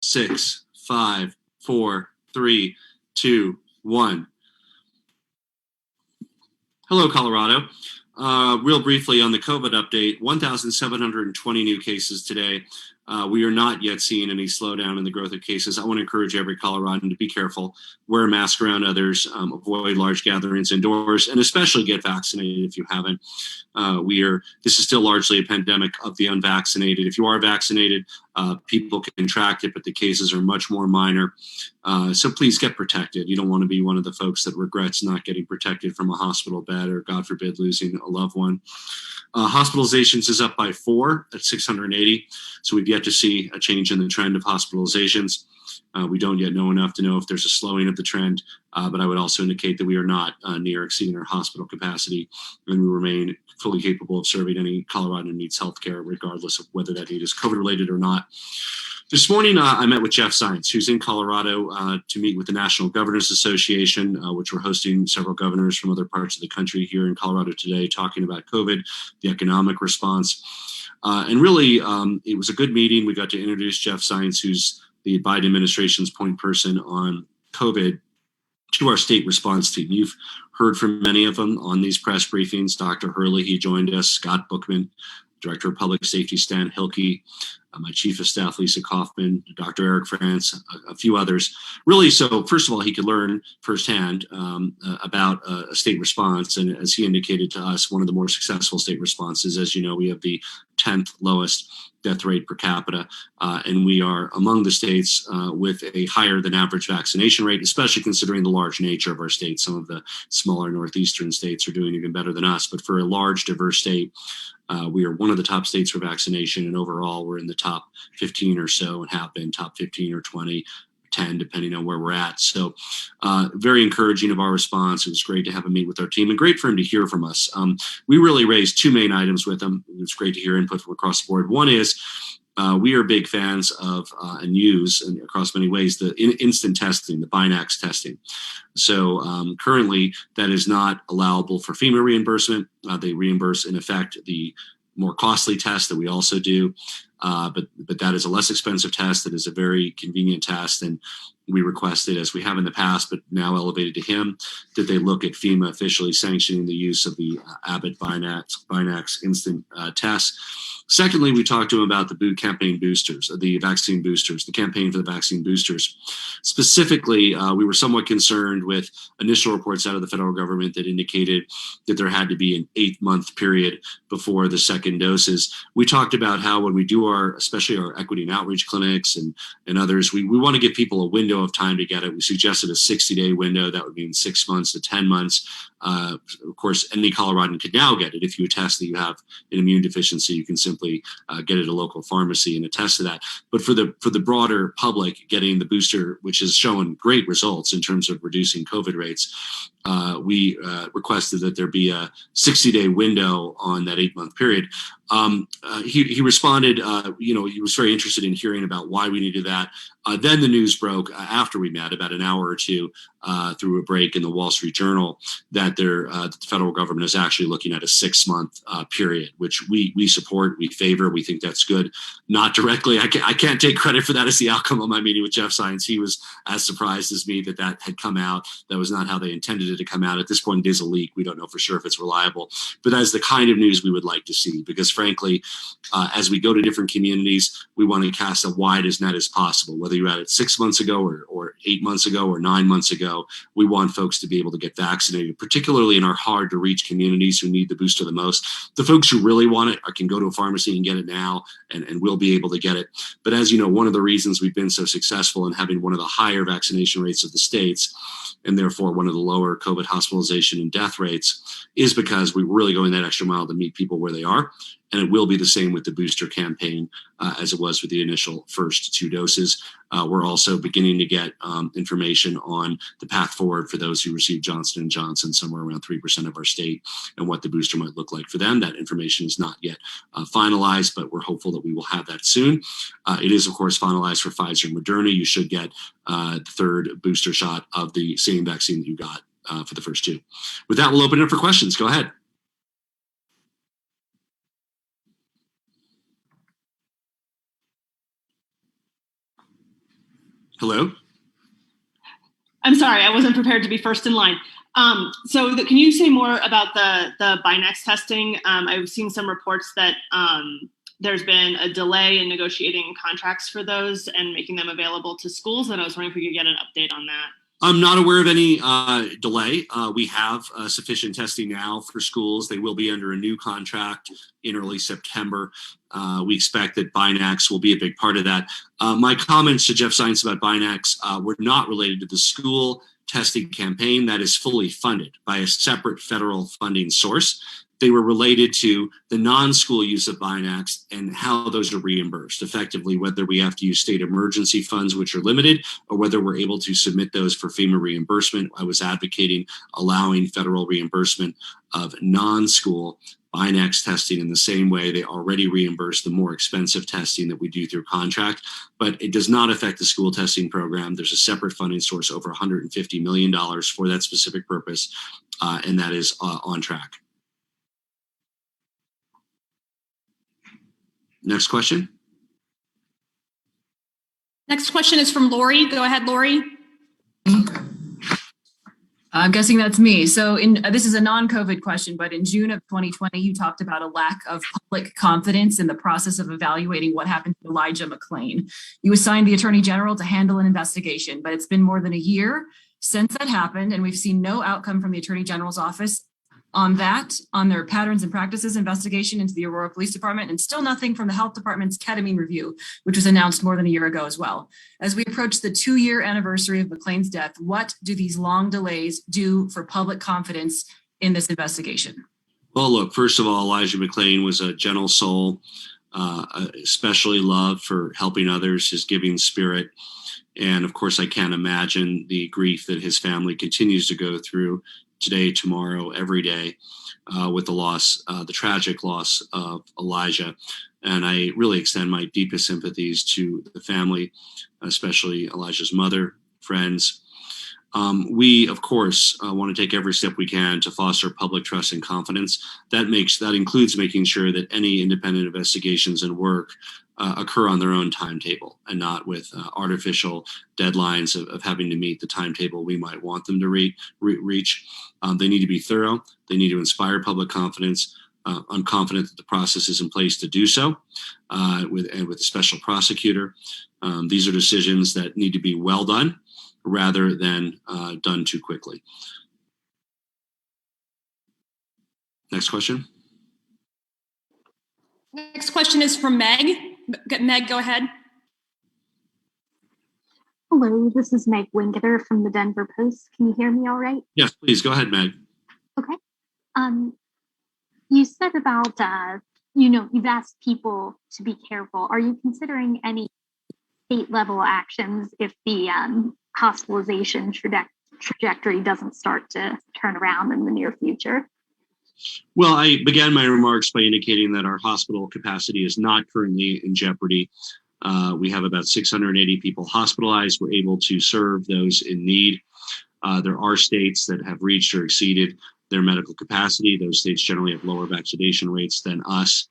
6, 5, 4, 3, 2, 1. Hello, Colorado. Real briefly on the COVID update, 1,720 new cases today. We are not yet seeing any slowdown in the growth of cases. I want to encourage every Coloradan to be careful, wear a mask around others, avoid large gatherings indoors, and especially get vaccinated if you haven't. This is still largely a pandemic of the unvaccinated. If you are vaccinated, people can contract it, but the cases are much more minor. So please get protected. You don't want to be one of the folks that regrets not getting protected from a hospital bed or, God forbid, losing a loved one. Hospitalizations is up by 4 at 680. So we've yet to see a change in the trend of hospitalizations. We don't yet know enough to know if there's a slowing of the trend, but I would also indicate that we are not near exceeding our hospital capacity, and we remain fully capable of serving any Coloradan who needs healthcare, regardless of whether that need is COVID-related or not. This morning, I met with Jeff Zients, who's in Colorado to meet with the National Governors Association, which we're hosting several governors from other parts of the country here in Colorado today, talking about COVID, the economic response. And really, it was a good meeting. We got to introduce Jeff Zients, who's the Biden administration's point person on COVID, to our state response team. You've heard from many of them on these press briefings. Dr. Hurley, he joined us, Scott Bookman, Director of Public Safety Stan Hilke, my Chief of Staff Lisa Kaufman, Dr. Eric France, a few others. Really, so first of all, he could learn firsthand about a state response. And as he indicated to us, one of the more successful state responses, as you know, we have the 10th lowest death rate per capita, and we are among the states with a higher than average vaccination rate, especially considering the large nature of our state. Some of the smaller northeastern states are doing even better than us, but for a large, diverse state, we are one of the top states for vaccination, and overall we're in the top 15 or so, and have been top 15 or 20, 10, depending on where we're at. So very encouraging of our response. It was great to have him meet with our team, and great for him to hear from us. We really raised 2 main items with him. It was great to hear input from across the board. One is we are big fans of and use, and across many ways, the instant testing, the Binax testing. So currently that is not allowable for FEMA reimbursement. They reimburse, in effect, the more costly test that we also do. But that is a less expensive test. That is a very convenient test. And we requested, as we have in the past, but now elevated to him, that they look at FEMA officially sanctioning the use of the Abbott Binax instant test. Secondly, we talked to him about the campaign boosters, the vaccine boosters, the campaign for the vaccine boosters. Specifically, we were somewhat concerned with initial reports out of the federal government that indicated that there had to be an 8-month period before the second doses. We talked about how when we do especially our equity and outreach clinics and others, we want to give people a window of time to get it. We suggested a 60-day window. That would mean 6 months to 10 months. Of course, any Coloradan could now get it. If you attest that you have an immune deficiency, you can simply get it at a local pharmacy and attest to that. But for the broader public, getting the booster, which has shown great results in terms of reducing COVID rates, we requested that there be a 60-day window on that 8-month period. He responded, he was very interested in hearing about why we needed that. Then the news broke after we met, about an hour or two through a break in the Wall Street Journal, that the federal government is actually looking at a 6-month period, which we support, we favor, we think that's good. Not directly, I can't take credit for that as the outcome of my meeting with Jeff Zients. He was as surprised as me that had come out. That was not how they intended it to come out. At this point, it is a leak. We don't know for sure if it's reliable, but that is the kind of news we would like to see, because frankly, as we go to different communities, we want to cast a wide as net as possible. Whether you're at it 6 months ago or 8 months ago or 9 months ago, we want folks to be able to get vaccinated, particularly in our hard to reach communities who need the booster the most. The folks who really want it can go to a pharmacy and get it now, and will be able to get it. But as you know, one of the reasons we've been so successful in having one of the higher vaccination rates of the states, and therefore one of the lower COVID hospitalization and death rates, is because we're really going that extra mile to meet people where they are. And it will be the same with the booster campaign as it was with the initial first 2 doses. We're also beginning to get information on the path forward for those who received Johnson & Johnson, somewhere around 3% of our state, and what the booster might look like for them. That information is not yet finalized, but we're hopeful that we will have that soon. It is, of course, finalized for Pfizer and Moderna. You should get the 3rd booster shot of the same vaccine that you got for the first 2. With that, we'll open it up for questions. Go ahead. Hello? I'm sorry, I wasn't prepared to be first in line. Can you say more about the Binax testing? I've seen some reports that there's been a delay in negotiating contracts for those and making them available to schools, and I was wondering if we could get an update on that. I'm not aware of any delay. We have sufficient testing now for schools. They will be under a new contract in early September. We expect that Binax will be a big part of that. My comments to Jeff Zients about Binax were not related to the school testing campaign that is fully funded by a separate federal funding source. They were related to the non-school use of Binax and how those are reimbursed effectively, whether we have to use state emergency funds, which are limited, or whether we're able to submit those for FEMA reimbursement. I was advocating allowing federal reimbursement of non-school Binax testing in the same way they already reimburse the more expensive testing that we do through contract, but it does not affect the school testing program. There's a separate funding source, over $150 million for that specific purpose, and that is on track. Next question. Next question is from Lori. Go ahead, Lori. I'm guessing that's me. So this is a non-COVID question, but in June of 2020, you talked about a lack of public confidence in the process of evaluating what happened to Elijah McLean. You assigned the Attorney General to handle an investigation, but it's been more than a year since that happened, and we've seen no outcome from the Attorney General's office on their patterns and practices investigation into the Aurora Police Department, and still nothing from the Health Department's ketamine review, which was announced more than a year ago as well. As we approach the 2-year anniversary of McLean's death, what do these long delays do for public confidence in this investigation? Well, look, first of all, Elijah McLean was a gentle soul, especially loved for helping others, his giving spirit. And of course, I can't imagine the grief that his family continues to go through today, tomorrow, every day, with the tragic loss of Elijah. And I really extend my deepest sympathies to the family, especially Elijah's mother, friends. We, of course, want to take every step we can to foster public trust and confidence. That includes making sure that any independent investigations and work occur on their own timetable and not with artificial deadlines of having to meet the timetable we might want them to reach. They need to be thorough. They need to inspire public confidence. I'm confident that the process is in place to do so with a special prosecutor. These are decisions that need to be well done rather than done too quickly. Next question. Next question is from Meg. Meg, go ahead. Hello, this is Meg Wingeter from the Denver Post. Can you hear me all right? Yes, please go ahead, Meg. Okay. You said about, you've asked people to be careful. Are you considering any state level actions if the hospitalization trajectory doesn't start to turn around in the near future? Well, I began my remarks by indicating that our hospital capacity is not currently in jeopardy. We have about 680 people hospitalized. We're able to serve those in need. There are states that have reached or exceeded their medical capacity. Those states generally have lower vaccination rates than us.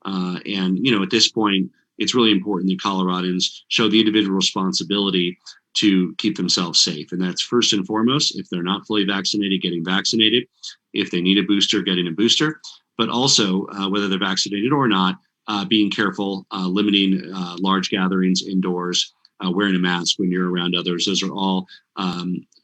At this point, it's really important that Coloradans show the individual responsibility to keep themselves safe. And that's first and foremost, if they're not fully vaccinated, getting vaccinated. If they need a booster, getting a booster. But also, whether they're vaccinated or not, being careful, limiting large gatherings indoors, wearing a mask when you're around others. Those are all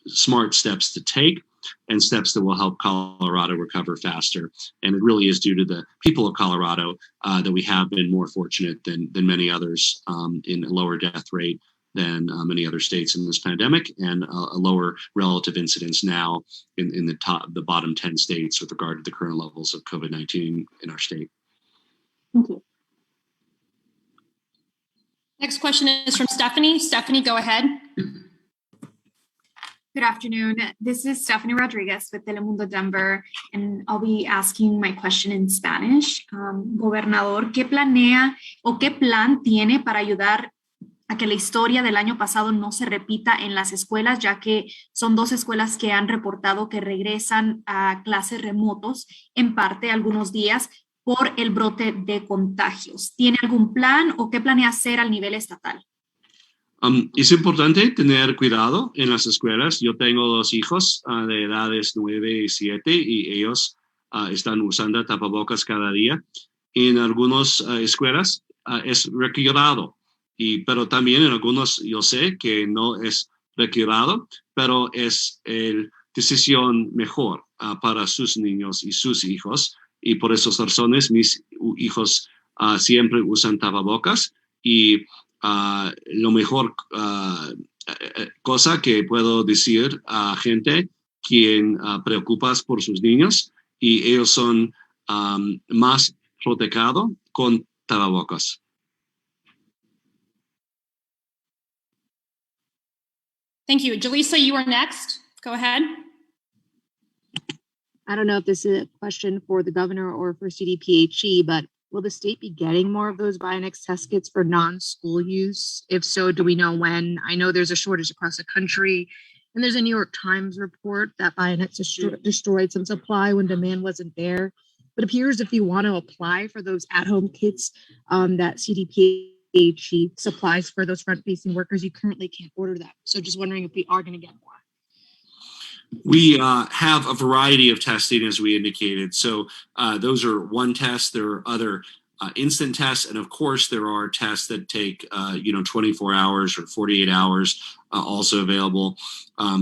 smart steps to take and steps that will help Colorado recover faster. And it really is due to the people of Colorado that we have been more fortunate than many others in a lower death rate than many other states in this pandemic, and a lower relative incidence now in the bottom 10 states with regard to the current levels of COVID-19 in our state. Thank you. Next question is from Stephanie. Stephanie, go ahead. Good afternoon. This is Stephanie Rodriguez with Telemundo Denver, and I'll be asking my question in Spanish. Gobernador, ¿qué planea o qué plan tiene para ayudar a que la historia del año pasado no se repita en las escuelas, ya que son 2 escuelas que han reportado que regresan a clases remotos, en parte algunos días, por el brote de contagios? ¿Tiene algún plan o qué planea hacer al nivel estatal? Es importante tener cuidado en las escuelas. Yo tengo dos hijos de edades 9 y 7 y ellos están usando tapabocas cada día. En algunas escuelas es requerido, pero también en algunos yo sé que no es requerido, pero es la decisión mejor para sus niños y sus hijos. Y por esas razones mis hijos siempre usan tapabocas y lo mejor cosa que puedo decir a gente quien preocupas por sus niños y ellos son más protegidos con tapabocas. Thank you. Jaleesa, you are next. Go ahead. I don't know if this is a question for the governor or for CDPHE, but will the state be getting more of those Bionex test kits for non-school use? If so, do we know when? I know there's a shortage across the country, and there's a New York Times report that Bionex destroyed some supply when demand wasn't there. But it appears if you want to apply for those at-home kits that CDPHE supplies for those front-facing workers, you currently can't order them. So just wondering if we are going to get more. We have a variety of testing, as we indicated. So those are one test. There are other instant tests, and of course, there are tests that take 24 hours or 48 hours also available.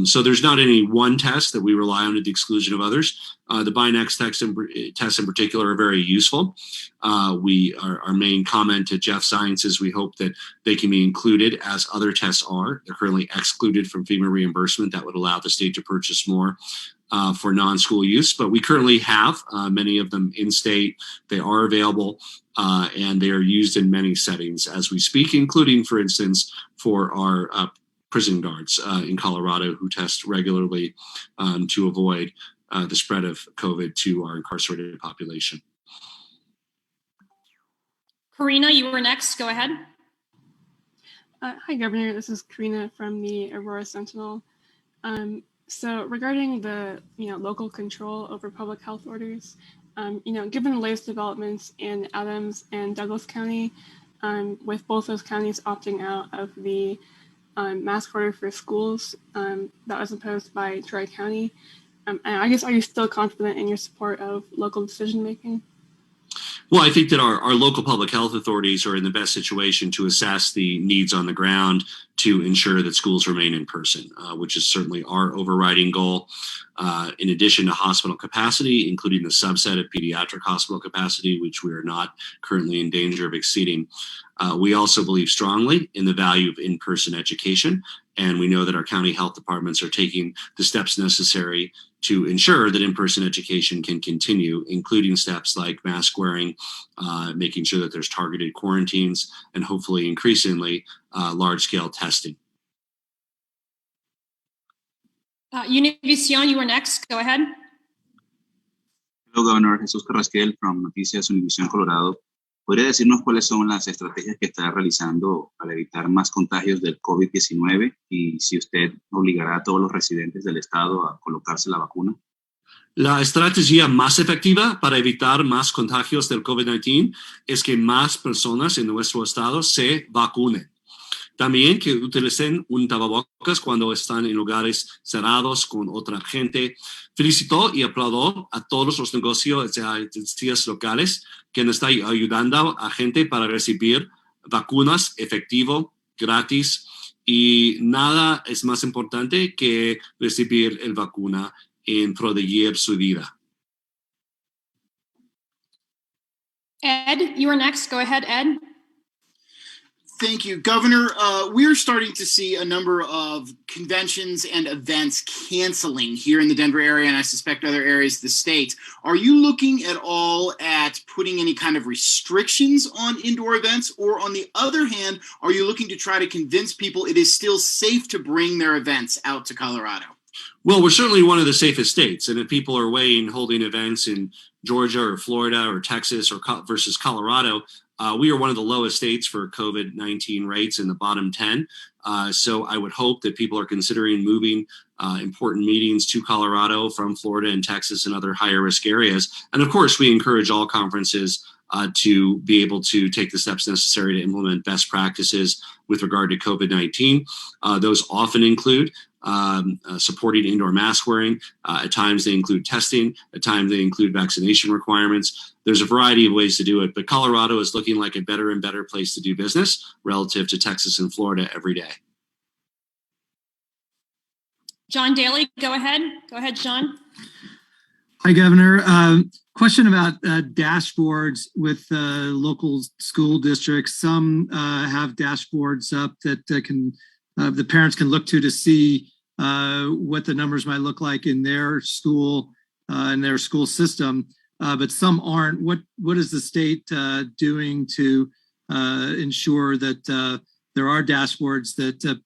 So there's not any one test that we rely on at the exclusion of others. The Bionex tests in particular are very useful. Our main comment to Jeff Science is we hope that they can be included as other tests are. They're currently excluded from FEMA reimbursement. That would allow the state to purchase more for non-school use. But we currently have many of them in state. They are available and they are used in many settings as we speak, including, for instance, for our prison guards in Colorado who test regularly to avoid the spread of COVID to our incarcerated population. Karina, you were next. Go ahead. Hi, Governor. This is Karina from the Aurora Sentinel. So regarding the local control over public health orders, given the latest developments in Adams and Douglas County, with both those counties opting out of the mask order for schools that was imposed by Troy County, and I guess, are you still confident in your support of local decision making? Well, I think that our local public health authorities are in the best situation to assess the needs on the ground to ensure that schools remain in person, which is certainly our overriding goal. In addition to hospital capacity, including the subset of pediatric hospital capacity, which we are not currently in danger of exceeding, we also believe strongly in the value of in-person education. And we know that our county health departments are taking the steps necessary to ensure that in-person education can continue, including steps like mask wearing, making sure that there's targeted quarantines, and hopefully increasingly large-scale testing. Univision, you were next. Go ahead. Hello, Governor. Jesus Carrasquel from Noticias Univision Colorado. ¿Podría decirnos cuáles son las estrategias que está realizando para evitar más contagios del COVID-19 y si usted obligará a todos los residentes del estado a colocarse la vacuna? La estrategia más efectiva para evitar más contagios del COVID-19 es que más personas en nuestro estado se vacunen. También que utilicen un tapabocas cuando están en lugares cerrados con otra gente. Felicitó y aplaudió a todos los negocios locales que nos están ayudando a gente para recibir vacunas efectivo, gratis, y nada es más importante que recibir el vacuna en proteger su vida. Ed, you are next. Go ahead, Ed. Thank you, Governor. We're starting to see a number of conventions and events canceling here in the Denver area, and I suspect other areas of the state. Are you looking at all at putting any kind of restrictions on indoor events? Or on the other hand, are you looking to try to convince people it is still safe to bring their events out to Colorado? Well, we're certainly one of the safest states, and if people are weighing holding events in Georgia or Florida or Texas or versus Colorado, we are one of the lowest states for COVID-19 rates in the bottom 10. So I would hope that people are considering moving important meetings to Colorado from Florida and Texas and other higher risk areas. And of course, we encourage all conferences to be able to take the steps necessary to implement best practices with regard to COVID-19. Those often include supporting indoor mask wearing. At times they include testing. At times they include vaccination requirements. There's a variety of ways to do it, but Colorado is looking like a better and better place to do business relative to Texas and Florida every day. John Daly, go ahead. Go ahead, John. Hi, Governor. Question about dashboards with local school districts. Some have dashboards up that the parents can look to see what the numbers might look like in their school system, but some aren't. What is the state doing to ensure that there are dashboards that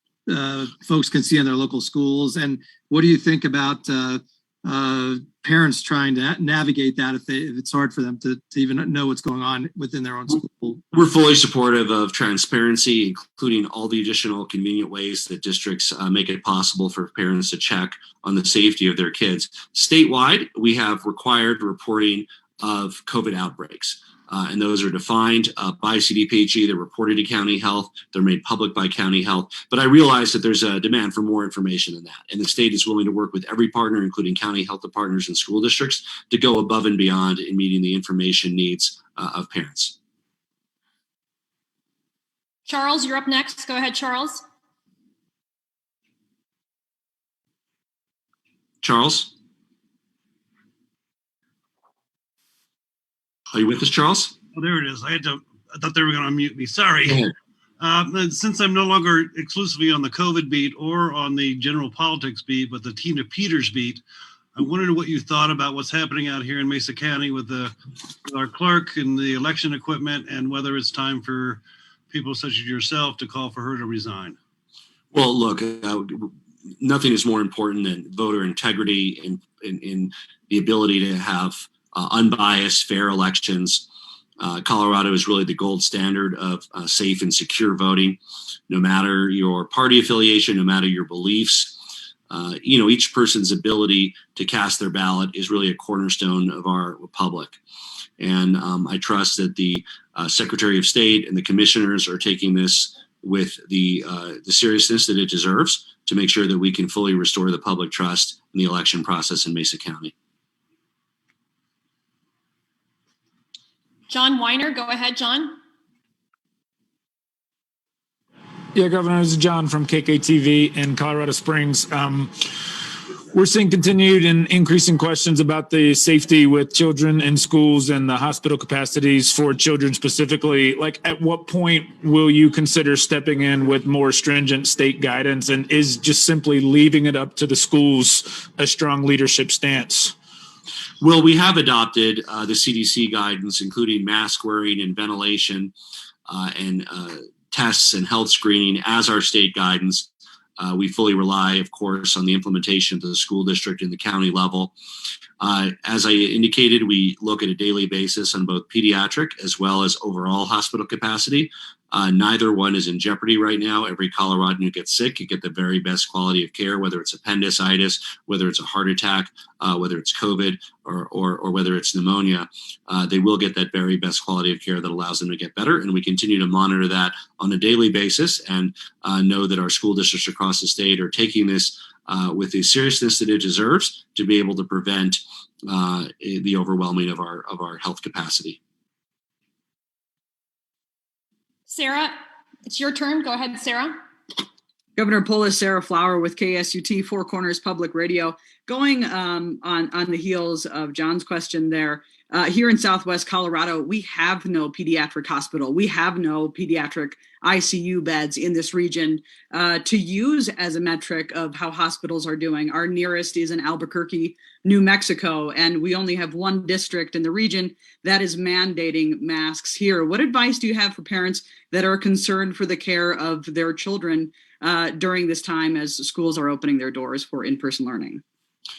folks can see in their local schools? And what do you think about parents trying to navigate that if it's hard for them to even know what's going on within their own school? We're fully supportive of transparency, including all the additional convenient ways that districts make it possible for parents to check on the safety of their kids. Statewide, we have required reporting of COVID outbreaks. And those are defined by CDPHE. They're reported to county health. They're made public by county health. But I realize that there's a demand for more information than that. And the state is willing to work with every partner, including county health partners and school districts, to go above and beyond in meeting the information needs of parents. Charles, you're up next. Go ahead, Charles. Charles? Are you with us, Charles? Oh, there it is. I thought they were going to unmute me. Sorry. Since I'm no longer exclusively on the COVID beat or on the general politics beat, but the Tina Peters beat, I wondered what you thought about what's happening out here in Mesa County with our clerk and the election equipment, and whether it's time for people such as yourself to call for her to resign. Well, look, nothing is more important than voter integrity and in the ability to have unbiased, fair elections. Colorado is really the gold standard of safe and secure voting, no matter your party affiliation, no matter your beliefs. Each person's ability to cast their ballot is really a cornerstone of our republic. And I trust that the Secretary of State and the commissioners are taking this with the seriousness that it deserves to make sure that we can fully restore the public trust in the election process in Mesa County. John Weiner, go ahead, John. Yeah, Governor, this is John from KKTV in Colorado Springs. We're seeing continued and increasing questions about the safety with children in schools and the hospital capacities for children specifically. Like, at what point will you consider stepping in with more stringent state guidance, and is just simply leaving it up to the schools a strong leadership stance? Well, we have adopted the CDC guidance, including mask wearing and ventilation and tests and health screening as our state guidance. We fully rely, of course, on the implementation to the school district and the county level. As I indicated, we look at a daily basis on both pediatric as well as overall hospital capacity. Neither one is in jeopardy right now. Every Coloradan who gets sick can get the very best quality of care, whether it's appendicitis, whether it's a heart attack, whether it's COVID, or whether it's pneumonia. They will get that very best quality of care that allows them to get better. And we continue to monitor that on a daily basis and know that our school districts across the state are taking this with the seriousness that it deserves to be able to prevent the overwhelming of our health capacity. Sarah, it's your turn. Go ahead, Sarah. Governor Polis, Sarah Flower with KSUT, Four Corners Public Radio. Going on the heels of John's question there, here in Southwest Colorado, we have no pediatric hospital. We have no pediatric ICU beds in this region to use as a metric of how hospitals are doing. Our nearest is in Albuquerque, New Mexico, and we only have one district in the region that is mandating masks here. What advice do you have for parents that are concerned for the care of their children during this time as schools are opening their doors for in-person learning?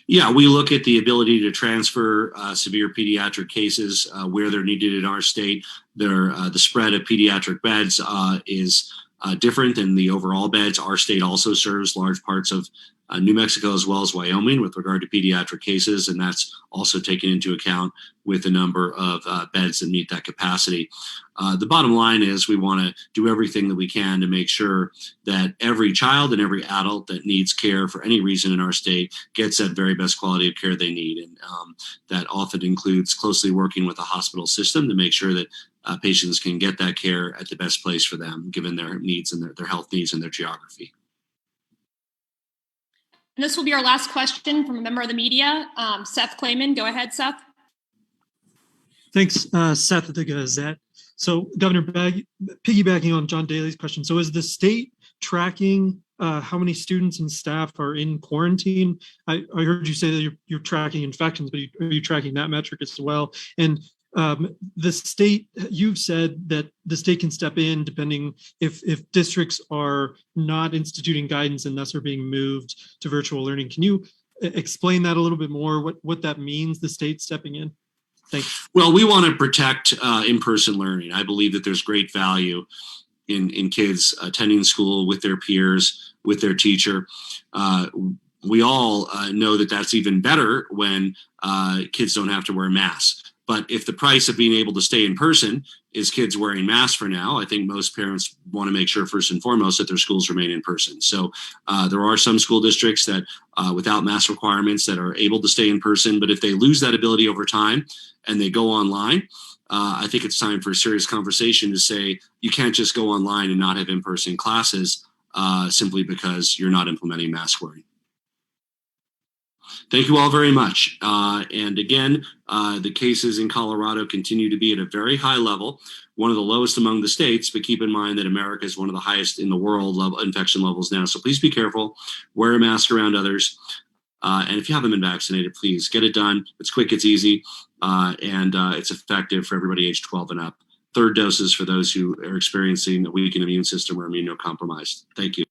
Yeah, we look at the ability to transfer severe pediatric cases where they're needed in our state. The spread of pediatric beds is different than the overall beds. Our state also serves large parts of New Mexico as well as Wyoming with regard to pediatric cases, and that's also taken into account with the number of beds that meet that capacity. The bottom line is we want to do everything that we can to make sure that every child and every adult that needs care for any reason in our state gets that very best quality of care they need. And that often includes closely working with the hospital system to make sure that patients can get that care at the best place for them, given their needs and their health needs and their geography. And this will be our last question from a member of the media. Seth Klayman, go ahead, Seth. Thanks, Seth at the Gazette. So, Governor, piggybacking on John Daly's question, so is the state tracking how many students and staff are in quarantine? I heard you say that you're tracking infections, but are you tracking that metric as well? And the state, you've said that the state can step in depending if districts are not instituting guidance and thus are being moved to virtual learning. Can you explain that a little bit more, what that means, the state stepping in? Thanks. Well, we want to protect in-person learning. I believe that there's great value in kids attending school with their peers, with their teacher. We all know that that's even better when kids don't have to wear masks. But if the price of being able to stay in person is kids wearing masks for now, I think most parents want to make sure first and foremost that their schools remain in person. So there are some school districts that without mask requirements that are able to stay in person. But if they lose that ability over time and they go online, I think it's time for a serious conversation to say you can't just go online and not have in-person classes simply because you're not implementing mask wearing. Thank you all very much. And again, the cases in Colorado continue to be at a very high level, one of the lowest among the states, but keep in mind that America is one of the highest in the world infection levels now. So please be careful, wear a mask around others. And if you haven't been vaccinated, please get it done. It's quick, it's easy, and it's effective for everybody age 12 and up. Third doses for those who are experiencing a weakened immune system or immunocompromised. Thank you.